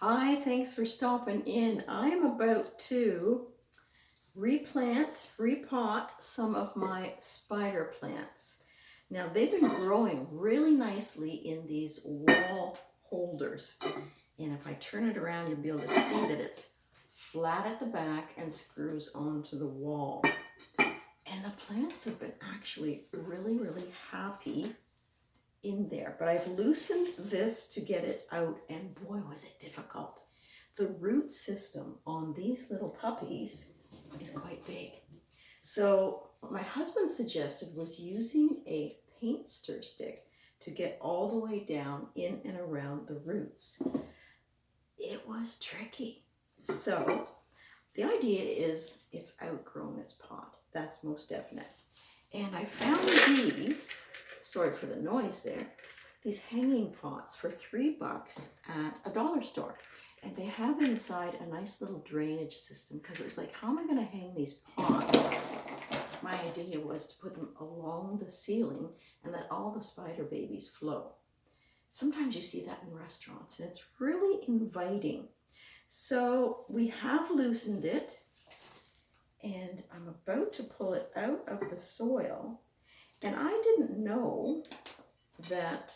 Hi, thanks for stopping in. I'm about to repot some of my spider plants. Now they've been growing really nicely in these wall holders. And if I turn it around, you'll be able to see that it's flat at the back and screws onto the wall. And the plants have been actually really happy in there, but I've loosened this to get it out, and boy was it difficult. The root system on these little puppies is quite big. So what my husband suggested was using a paint stir stick to get all the way down in and around the roots. It was tricky. So the idea is it's outgrown its pot. That's most definite. And I found these, sorry for the noise there, these hanging pots for $3 at a dollar store. And they have inside a nice little drainage system, because it was like, how am I going to hang these pots? My idea was to put them along the ceiling and let all the spider babies flow. Sometimes you see that in restaurants, and it's really inviting. So we have loosened it, and I'm about to pull it out of the soil. And I didn't know that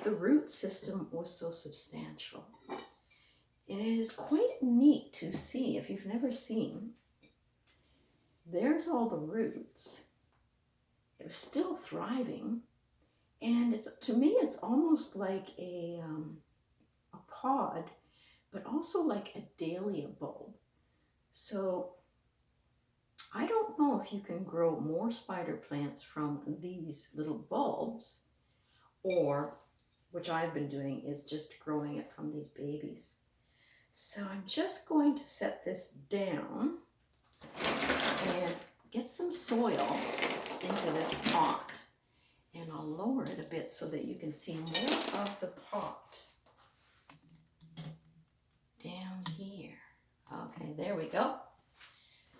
the root system was so substantial. And it is quite neat to see, if you've never seen. There's all the roots. It was still thriving. And to me, it's almost like a pod, but also like a dahlia bulb. So I don't know if you can grow more spider plants from these little bulbs, or, which I've been doing, is just growing it from these babies. So I'm just going to set this down and get some soil into this pot. And I'll lower it a bit so that you can see more of the pot. Down here. Okay, there we go.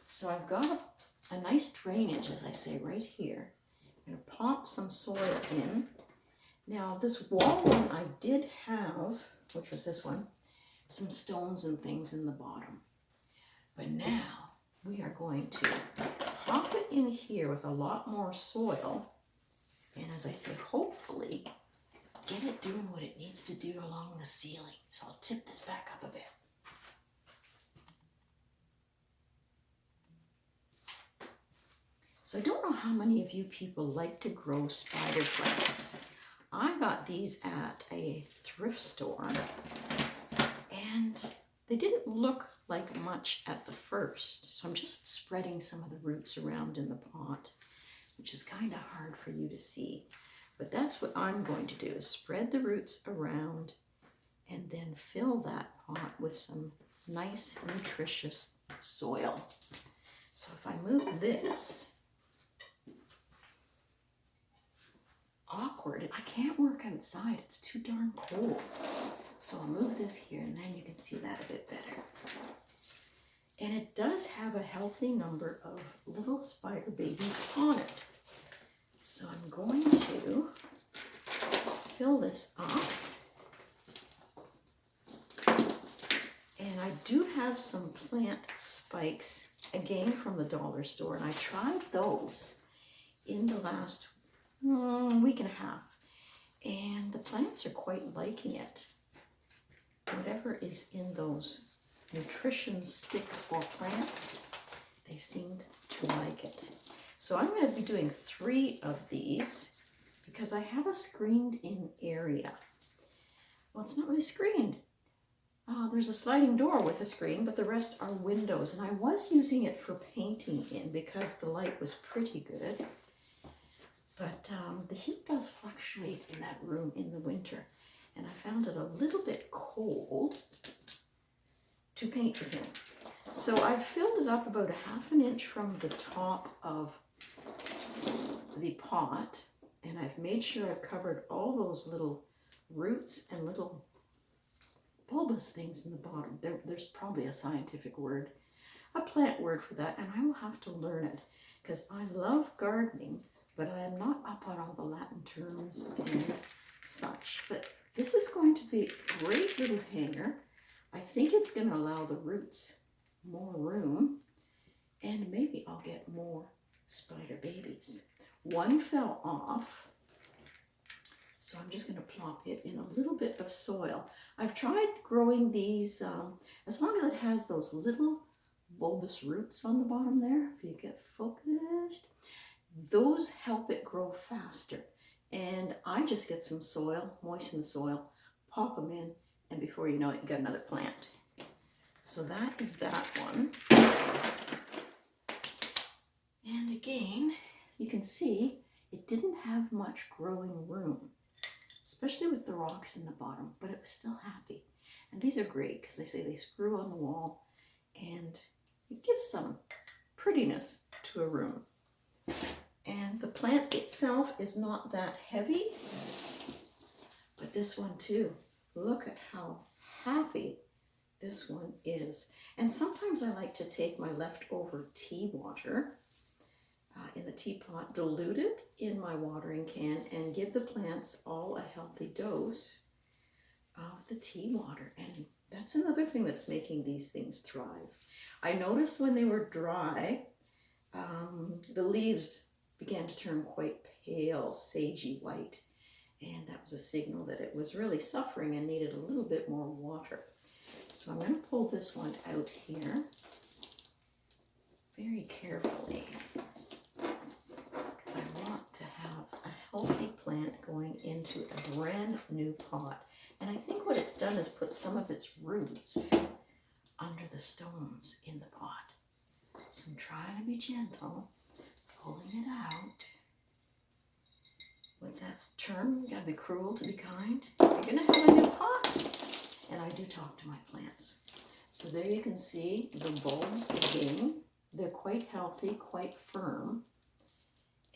So I've got a nice drainage, as I say, right here. I'm going to pop some soil in. Now, this wall one I did have, which was this one, some stones and things in the bottom. But now we are going to pop it in here with a lot more soil. And as I say, hopefully get it doing what it needs to do along the ceiling. So I'll tip this back up a bit. So I don't know how many of you people like to grow spider plants. I got these at a thrift store, and they didn't look like much at the first. So I'm just spreading some of the roots around in the pot, which is kind of hard for you to see. But that's what I'm going to do, is spread the roots around and then fill that pot with some nice, nutritious soil. So if I move this, awkward. I can't work outside. It's too darn cold. So I'll move this here, and then you can see that a bit better. And it does have a healthy number of little spider babies on it. So I'm going to fill this up. And I do have some plant spikes, again from the dollar store, and I tried those in the last week and a half, and the plants are quite liking it. Whatever is in those nutrition sticks for plants, they seemed to like it. So I'm going to be doing 3 of these because I have a screened in area. Well, it's not really screened. There's a sliding door with a screen, but the rest are windows, and I was using it for painting in because the light was pretty good. But the heat does fluctuate in that room in the winter, and I found it a little bit cold to paint with in. So I've filled it up about 1/2 inch from the top of the pot, and I've made sure I've covered all those little roots and little bulbous things in the bottom. There's probably a scientific word, a plant word for that, and I will have to learn it because I love gardening, but I am not up on all the Latin terms and such. But this is going to be a great little hanger. I think it's going to allow the roots more room, and maybe I'll get more spider babies. One fell off, so I'm just going to plop it in a little bit of soil. I've tried growing these, as long as it has those little bulbous roots on the bottom there, if you get focused, those help it grow faster. And I just get some soil, moisten the soil, pop them in, and before you know it, you got another plant. So that is that one. And again, you can see it didn't have much growing room, especially with the rocks in the bottom, but it was still happy. And these are great because they say they screw on the wall and it gives some prettiness to a room. And the plant itself is not that heavy, but this one too. Look at how happy this one is. And sometimes I like to take my leftover tea water in the teapot, dilute it in my watering can, and give the plants all a healthy dose of the tea water. And that's another thing that's making these things thrive. I noticed when they were dry, the leaves began to turn quite pale, sagey white. And that was a signal that it was really suffering and needed a little bit more water. So I'm going to pull this one out here very carefully, because I want to have a healthy plant going into a brand new pot. And I think what it's done is put some of its roots under the stones in the pot. So I'm trying to be gentle, pulling it out. What's that term? You gotta be cruel to be kind. You're gonna have a new pot. And I do talk to my plants. So there you can see the bulbs again. They're quite healthy, quite firm.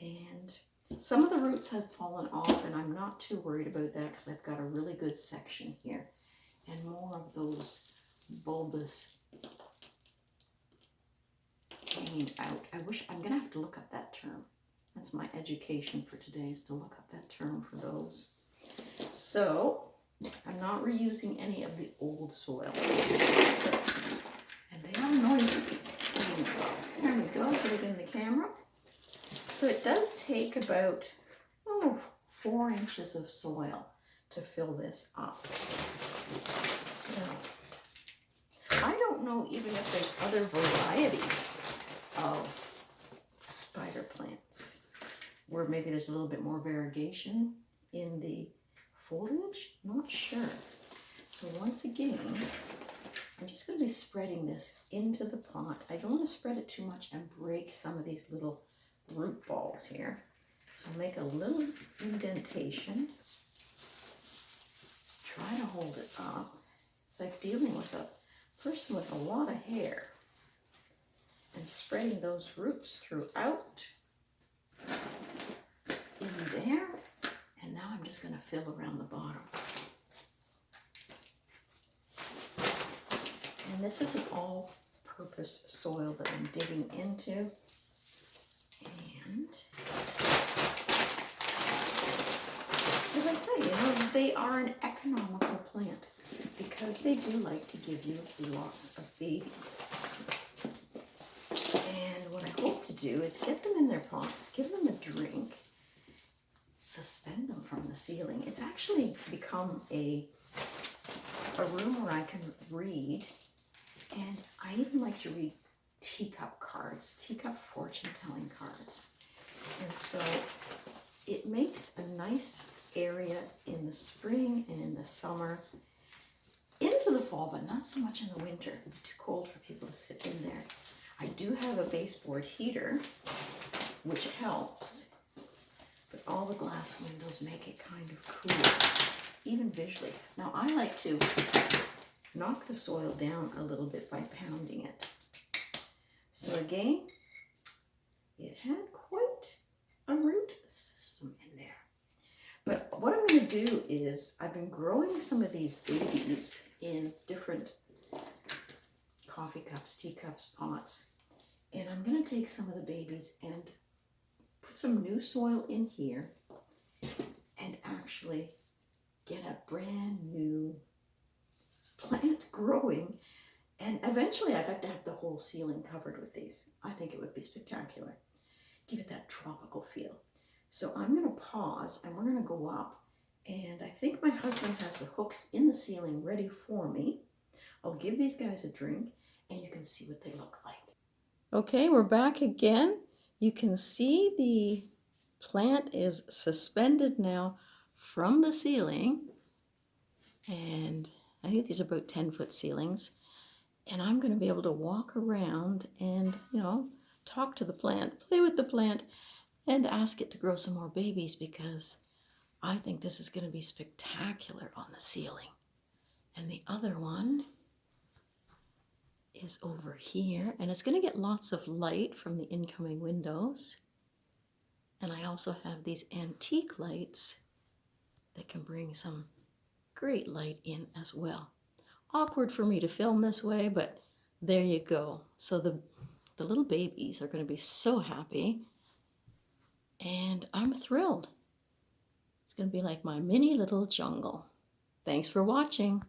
And some of the roots have fallen off, and I'm not too worried about that because I've got a really good section here. And more of those bulbous hanging out. I'm gonna have to look up that term. That's my education for today, is to look up that term for those. So I'm not reusing any of the old soil. And they are noisy, these cleaning cloths. There we go, put it in the camera. So it does take about 4 inches of soil to fill this up. So I don't know even if there's other varieties of spider plants where maybe there's a little bit more variegation in the foliage. Not sure. So once again, I'm just going to be spreading this into the pot. I don't want to spread it too much and break some of these little root balls here. So I'll make a little indentation. Try to hold it up. It's like dealing with a person with a lot of hair and spreading those roots throughout in there. And now I'm just going to fill around the bottom. And this is an all-purpose soil that I'm digging into. And as I say, they are an economical plant because they do like to give you lots of babies. And what I hope to do is get them in their pots, give them a drink, suspend them from the ceiling. It's actually become a room where I can read, and I even like to read teacup cards, teacup fortune-telling cards. And so it makes a nice area in the spring and in the summer, into the fall, but not so much in the winter. It's too cold for people to sit in there. I do have a baseboard heater, which helps, but all the glass windows make it kind of cool, even visually. Now I like to knock the soil down a little bit by pounding it. So again, it had quite a root system in there. But what I'm going to do is, I've been growing some of these babies in different coffee cups, teacups, pots. And I'm going to take some of the babies and put some new soil in here and actually get a brand new plant growing. And eventually I'd like to have the whole ceiling covered with these. I think it would be spectacular. Give it that tropical feel. So I'm going to pause and we're going to go up. And I think my husband has the hooks in the ceiling ready for me. I'll give these guys a drink and you can see what they look like. Okay, we're back again. You can see the plant is suspended now from the ceiling. And I think these are about 10-foot ceilings. And I'm going to be able to walk around and, talk to the plant, play with the plant, and ask it to grow some more babies because I think this is going to be spectacular on the ceiling. And the other one is over here, and it's going to get lots of light from the incoming windows. And I also have these antique lights that can bring some great light in as well. Awkward for me to film this way, but there you go. So the little babies are going to be so happy, and I'm thrilled. It's going to be like my mini little jungle. Thanks for watching.